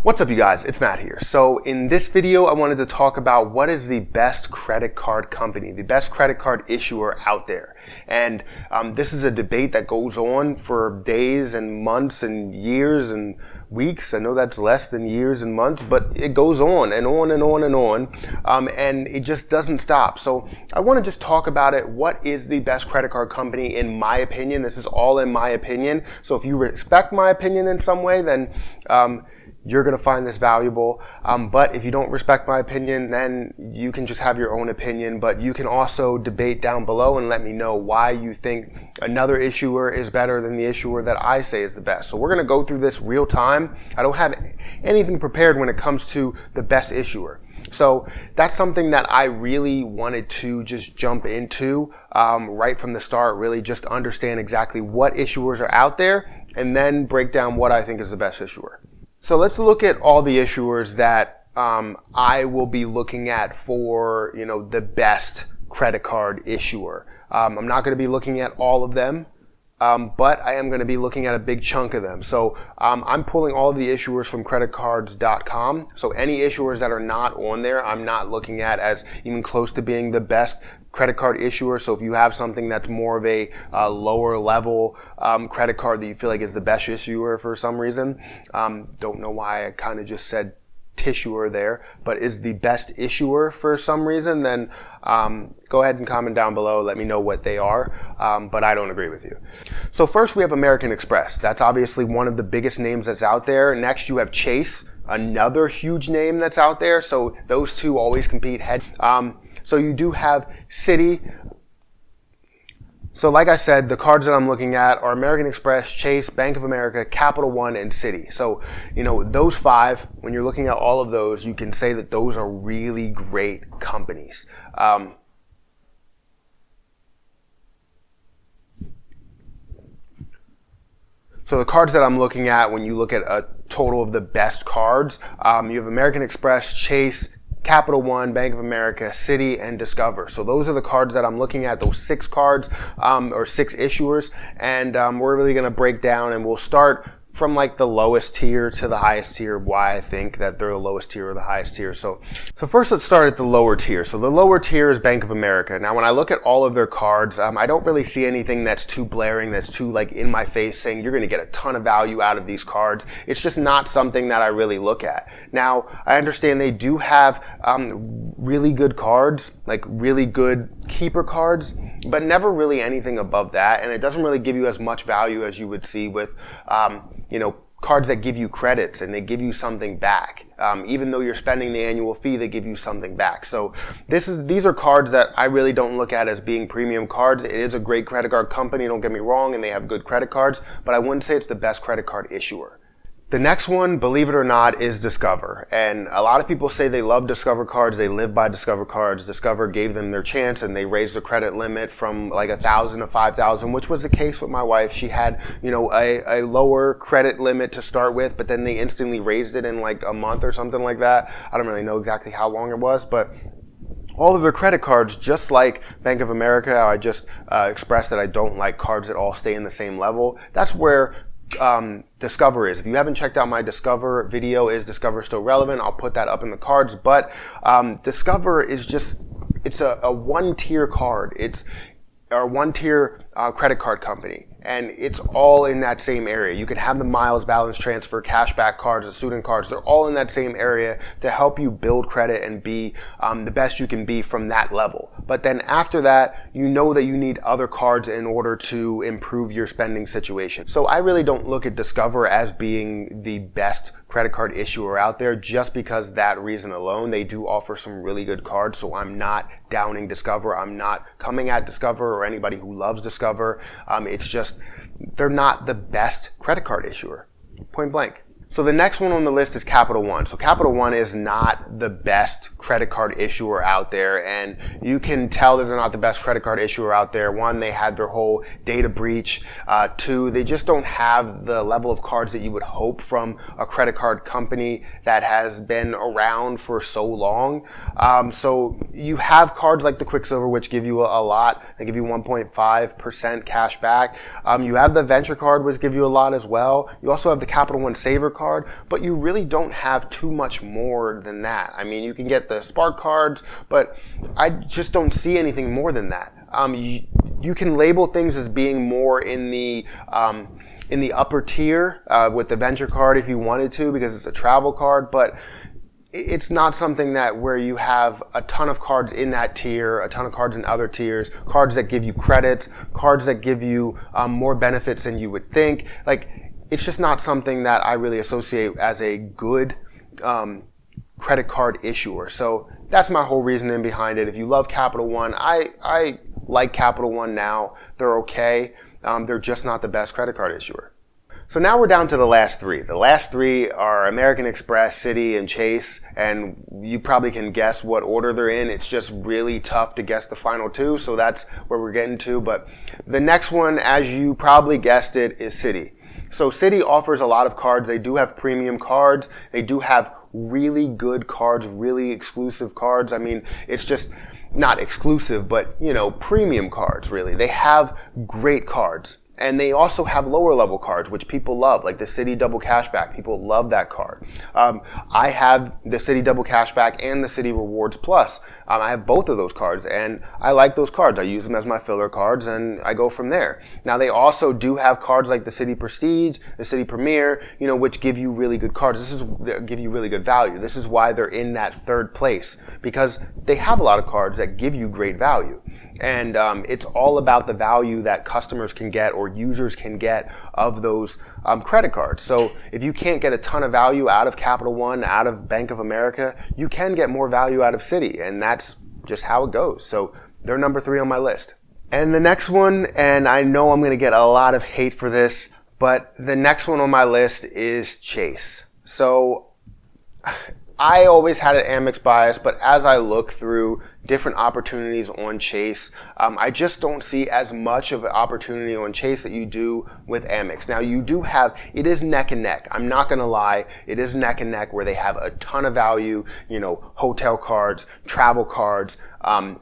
What's up, you guys? It's Matt here. So in this video, I wanted to talk about what is the best credit card company, the best credit card issuer out there. And this is a debate that goes on for days and months and years and weeks. I know that's less than years and months, but it goes on and on and on and on. And it just doesn't stop. So I want to just talk about it. What is the best credit card company in my opinion? This is all in my opinion. So if you respect my opinion in some way, then you're going to find this valuable. But if you don't respect my opinion, then you can just have your own opinion. But you can also debate down below and let me know why you think another issuer is better than the issuer that I say is the best. So we're going to go through this real time. I don't have anything prepared when it comes to the best issuer. So that's something that I really wanted to just jump into right from the start, really just understand exactly what issuers are out there and then break down what I think is the best issuer. So let's look at all the issuers that I will be looking at for, the best credit card issuer. I'm not going to be looking at all of them, but I am going to be looking at a big chunk of them. So I'm pulling all of the issuers from creditcards.com. So any issuers that are not on there, I'm not looking at as even close to being the best credit card issuer. So if you have something that's more of a lower level credit card that you feel like is the best issuer for some reason, don't know why I kind of just said tissuer there, but is the best issuer for some reason, then go ahead and comment down below. Let me know what they are, but I don't agree with you. So first we have American Express. That's obviously one of the biggest names that's out there. Next you have Chase, another huge name that's out there. So those two always compete head. So you do have Citi. So like I said, the cards that I'm looking at are American Express, Chase, Bank of America, CapitalOne, and Citi. So, those five, when you're looking at all of those, you can say that those are really great companies. So the cards that I'm looking at, when you look at a total of the best cards, you have American Express, Chase, CapitalOne, Bank of America, Citi, and Discover. So those are the cards that I'm looking at, those six cards, or six issuers. And we're really going to break down, and we'll start from like the lowest tier to the highest tier, why I think that they're the lowest tier or the highest tier. So first let's start at the lower tier. So the lower tier is Bank of America. Now when I look at all of their cards, I don't really see anything that's too blaring, that's too like in my face saying you're going to get a ton of value out of these cards. It's just not something that I really look at. Now I understand they do have really good cards, like really good keeper cards, but never really anything above that. And it doesn't really give you as much value as you would see with cards that give you credits and they give you something back. Even though you're spending the annual fee, they give you something back. So these are cards that I really don't look at as being premium cards. It is a great credit card company, don't get me wrong, and they have good credit cards, but I wouldn't say it's the best credit card issuer. The next one, believe it or not, is Discover. And a lot of people say they love Discover cards. They live by Discover cards. Discover gave them their chance and they raised the credit limit from like 1,000 to 5,000, which was the case with my wife. She had, a lower credit limit to start with, but then they instantly raised it in like a month or something like that. I don't really know exactly how long it was, but all of their credit cards, just like Bank of America, I just expressed that I don't like cards that all stay in the same level. That's where Discover is. If you haven't checked out my Discover video, is Discover still relevant? I'll put that up in the cards. But Discover is it's a one-tier card. It's a one-tier credit card company. And it's all in that same area. You can have the miles, balance transfer, cashback cards, the student cards. They're all in that same area to help you build credit and be the best you can be from that level. But then after that, you know that you need other cards in order to improve your spending situation. So I really don't look at Discover as being the best credit card issuer out there just because that reason alone. They do offer some really good cards, so I'm not downing Discover. I'm not coming at Discover or anybody who loves Discover. It's just they're not the best credit card issuer, point blank. So the next one on the list is CapitalOne. So CapitalOne is not the best credit card issuer out there, and you can tell that they're not the best credit card issuer out there. One, they had their whole data breach. Two, they just don't have the level of cards that you would hope from a credit card company that has been around for so long. So you have cards like the Quicksilver, which give you a lot. They give you 1.5% cash back. You have the Venture card, which give you a lot as well. You also have the CapitalOne Saver card, but you really don't have too much more than that. I mean, you can get the Spark cards, but I just don't see anything more than that. You can label things as being more in the upper tier with the Venture card if you wanted to, because it's a travel card, but it's not something that where you have a ton of cards in that tier, a ton of cards in other tiers, cards that give you credits, cards that give you more benefits than you would think. Like, it's just not something that I really associate as a good credit card issuer. So that's my whole reasoning behind it. If you love Capital One, I like Capital One now. They're okay. They're just not the best credit card issuer. So now we're down to the last three. The last three are American Express, Citi, and Chase, and you probably can guess what order they're in. It's just really tough to guess the final two, so that's where we're getting to. But the next one, as you probably guessed it, is Citi. So Citi offers a lot of cards. They do have premium cards. They do have really good cards, really exclusive cards. I mean, it's just not exclusive, but, premium cards, really. They have great cards. And they also have lower level cards, which people love, like the Citi Double Cashback. People love that card. I have the Citi Double Cashback and the Citi Rewards Plus. I have both of those cards, and I like those cards. I use them as my filler cards, and I go from there. Now, they also do have cards like the Citi Prestige, the Citi Premier, which give you really good cards. Give you really good value. This is why they're in that third place, because they have a lot of cards that give you great value. And it's all about the value that customers can get or users can get of those credit cards. So if you can't get a ton of value out of Capital One, out of Bank of America, you can get more value out of Citi. And that's just how it goes. So they're number 3 on my list. And the next one, and I know I'm going to get a lot of hate for this, but the next one on my list is Chase. So I always had an Amex bias, but as I look through different opportunities on Chase, I just don't see as much of an opportunity on Chase that you do with Amex. Now, you do have, it is neck and neck. I'm not going to lie. It is neck and neck where they have a ton of value, hotel cards, travel cards,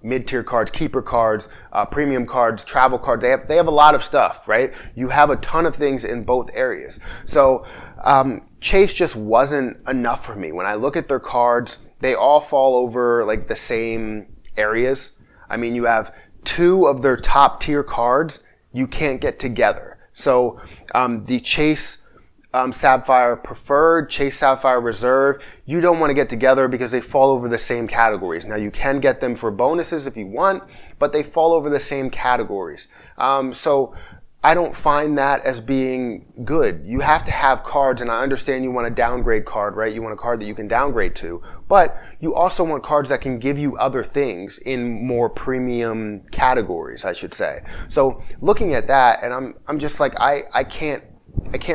mid-tier cards, keeper cards, premium cards, travel cards. They have a lot of stuff, right? You have a ton of things in both areas. So, Chase just wasn't enough for me. When I look at their cards, they all fall over like the same areas. I mean, you have 2 of their top tier cards you can't get together. So the Chase Sapphire Preferred, Chase Sapphire Reserve, you don't want to get together because they fall over the same categories. Now, you can get them for bonuses if you want, but they fall over the same categories. So I don't find that as being good. You have to have cards, and I understand you want a downgrade card, right? You want a card that you can downgrade to, but you also want cards that can give you other things in more premium categories, I should say. So looking at that, and I'm just like, I can't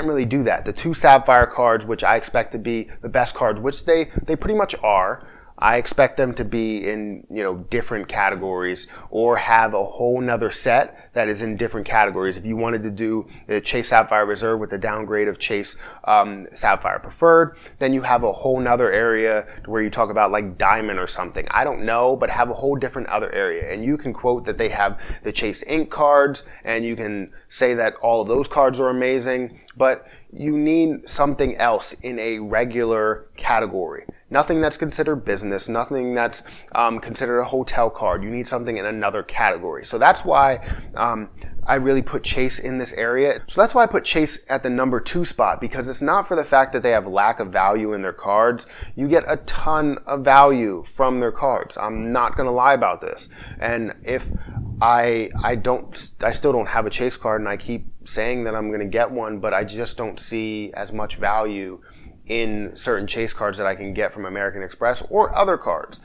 really do that. The 2 Sapphire cards, which I expect to be the best cards, which they pretty much are, I expect them to be in, different categories or have a whole nother set that is in different categories. If you wanted to do the Chase Sapphire Reserve with the downgrade of Chase Sapphire Preferred, then you have a whole nother area where you talk about like Diamond or something. I don't know, but have a whole different other area. And you can quote that they have the Chase Ink cards, and you can say that all of those cards are amazing, but you need something else in a regular category. Nothing that's considered business, nothing that's considered a hotel card. You need something in another category. So that's why I really put Chase in this area. So that's why I put Chase at the number 2 spot, because it's not for the fact that they have lack of value in their cards. You get a ton of value from their cards. I'm not going to lie about this. And if I still don't have a Chase card, and I keep saying that I'm going to get one, but I just don't see as much value in certain Chase cards that I can get from American Express or other cards.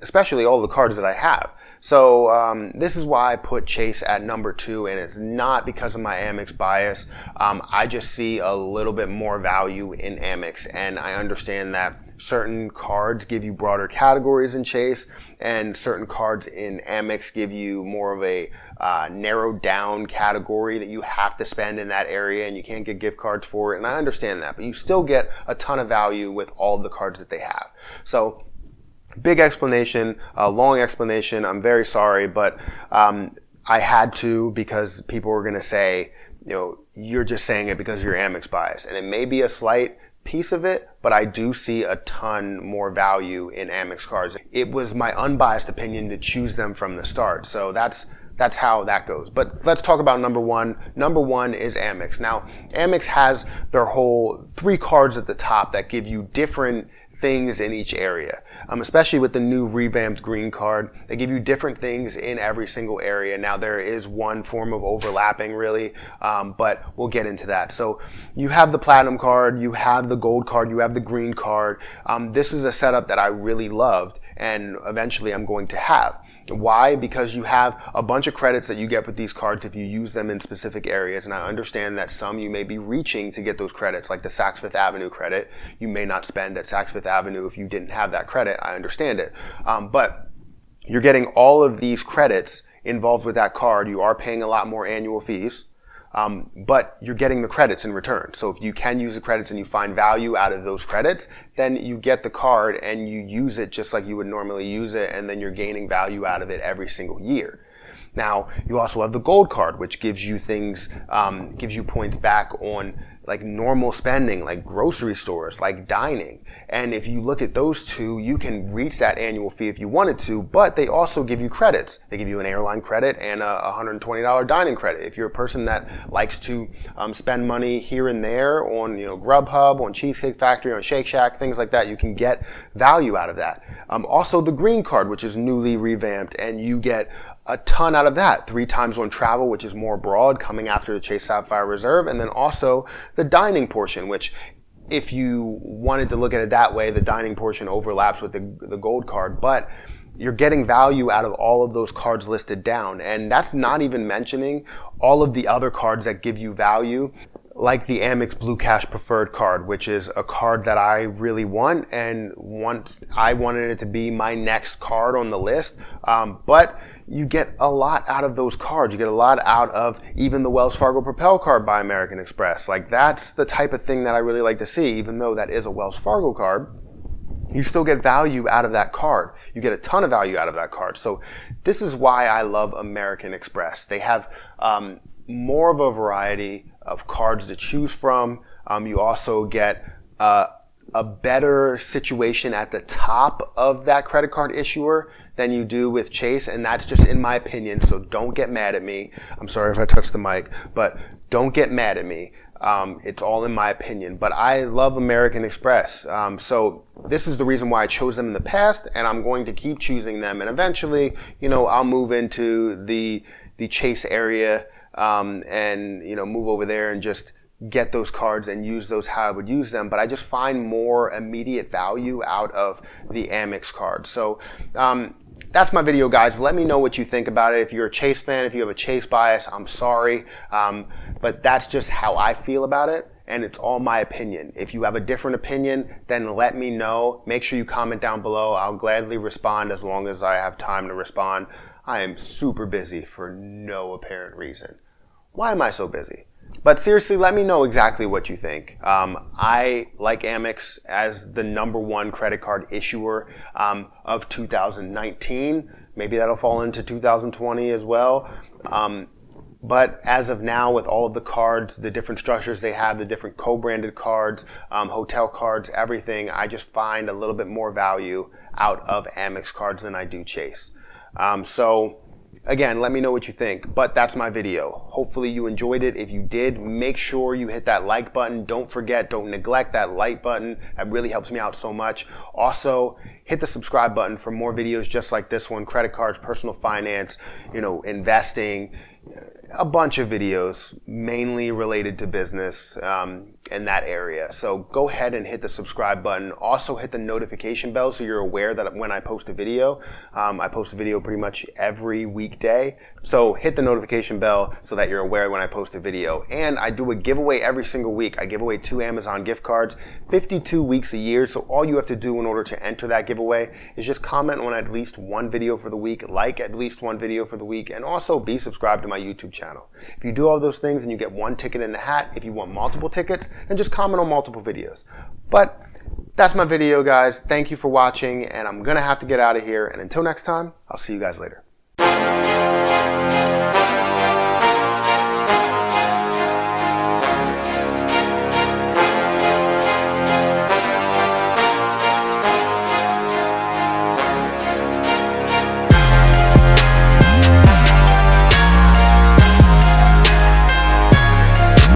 Especially all the cards that I have. So this is why I put Chase at number 2, and it's not because of my Amex bias. I just see a little bit more value in Amex, and I understand that certain cards give you broader categories in Chase, and certain cards in Amex give you more of a narrowed down category that you have to spend in that area, and you can't get gift cards for it. And I understand that, but you still get a ton of value with all of the cards that they have. So big explanation, a long explanation. I'm very sorry, but I had to, because people were going to say, you're just saying it because you're Amex biased. And it may be a slight piece of it, but I do see a ton more value in Amex cards. It was my unbiased opinion to choose them from the start. So that's how that goes. But let's talk about number one. Number one is Amex. Now, Amex has their whole 3 cards at the top that give you different things in each area, especially with the new revamped green card. They give you different things in every single area. Now, there is one form of overlapping really, but we'll get into that. So you have the platinum card, you have the gold card, you have the green card. This is a setup that I really loved and eventually I'm going to have. Why? Because you have a bunch of credits that you get with these cards if you use them in specific areas. And I understand that some you may be reaching to get those credits, like the Saks Fifth Avenue credit. You may not spend at Saks Fifth Avenue if you didn't have that credit. I understand it. But you're getting all of these credits involved with that card. You are paying a lot more annual fees. But you're getting the credits in return. So if you can use the credits and you find value out of those credits, then you get the card and you use it just like you would normally use it, and then you're gaining value out of it every single year. Now, you also have the gold card, which gives you things, gives you points back on like normal spending, like grocery stores, like dining. And if you look at those two, you can reach that annual fee if you wanted to, but they also give you credits. They give you an airline credit and a $120 dining credit. If you're a person that likes to spend money here and there on Grubhub, on Cheesecake Factory, on Shake Shack, things like that, you can get value out of that. Also the green card, which is newly revamped, and you get a ton out of that. 3 times on travel, which is more broad, coming after the Chase Sapphire Reserve, and then also the dining portion, which if you wanted to look at it that way, the dining portion overlaps with the gold card, but you're getting value out of all of those cards listed down. And that's not even mentioning all of the other cards that give you value, like the Amex Blue Cash Preferred card, which is a card that I really want, and I wanted it to be my next card on the list. But you get a lot out of those cards. You get a lot out of even the Wells Fargo Propel card by American Express. Like, that's the type of thing that I really like to see. Even though that is a Wells Fargo card, you still get value out of that card. You get a ton of value out of that card. So this is why I love American Express. They have more of a variety of cards to choose from. You also get a better situation at the top of that credit card issuer than you do with Chase, and that's just in my opinion, so don't get mad at me. I'm sorry if I touched the mic, but don't get mad at me. It's all in my opinion, but I love American Express. So this is the reason why I chose them in the past, and I'm going to keep choosing them, and eventually, I'll move into the Chase area, and move over there and just get those cards and use those how I would use them. But I just find more immediate value out of the Amex card. So that's my video, guys. Let me know what you think about it. If you're a Chase fan, if you have a Chase bias, I'm sorry. But that's just how I feel about it. And it's all my opinion. If you have a different opinion, then let me know. Make sure you comment down below. I'll gladly respond as long as I have time to respond. I am super busy for no apparent reason. Why am I so busy? But seriously, let me know exactly what you think. I like Amex as the #1 credit card issuer of 2019. Maybe that'll fall into 2020 as well. But as of now, with all of the cards, the different structures they have, the different co-branded cards, hotel cards, everything, I just find a little bit more value out of Amex cards than I do Chase. So again, let me know what you think, but that's my video. Hopefully you enjoyed it. If you did, make sure you hit that like button. Don't forget, don't neglect that like button. That really helps me out so much. Also, hit the subscribe button for more videos just like this one, credit cards, personal finance, investing, a bunch of videos mainly related to business in that area. So go ahead and hit the subscribe button. Also hit the notification bell so you're aware that when I post a video, I post a video pretty much every weekday. So hit the notification bell so that you're aware when I post a video. And I do a giveaway every single week. I give away 2 Amazon gift cards, 52 weeks a year. So all you have to do in order to enter that giveaway is just comment on at least one video for the week, like at least one video for the week, and also be subscribed to my YouTube channel. If you do all those things and you get 1 ticket in the hat, if you want multiple tickets, then just comment on multiple videos. But that's my video, guys. Thank you for watching, and I'm gonna have to get out of here. And until next time, I'll see you guys later.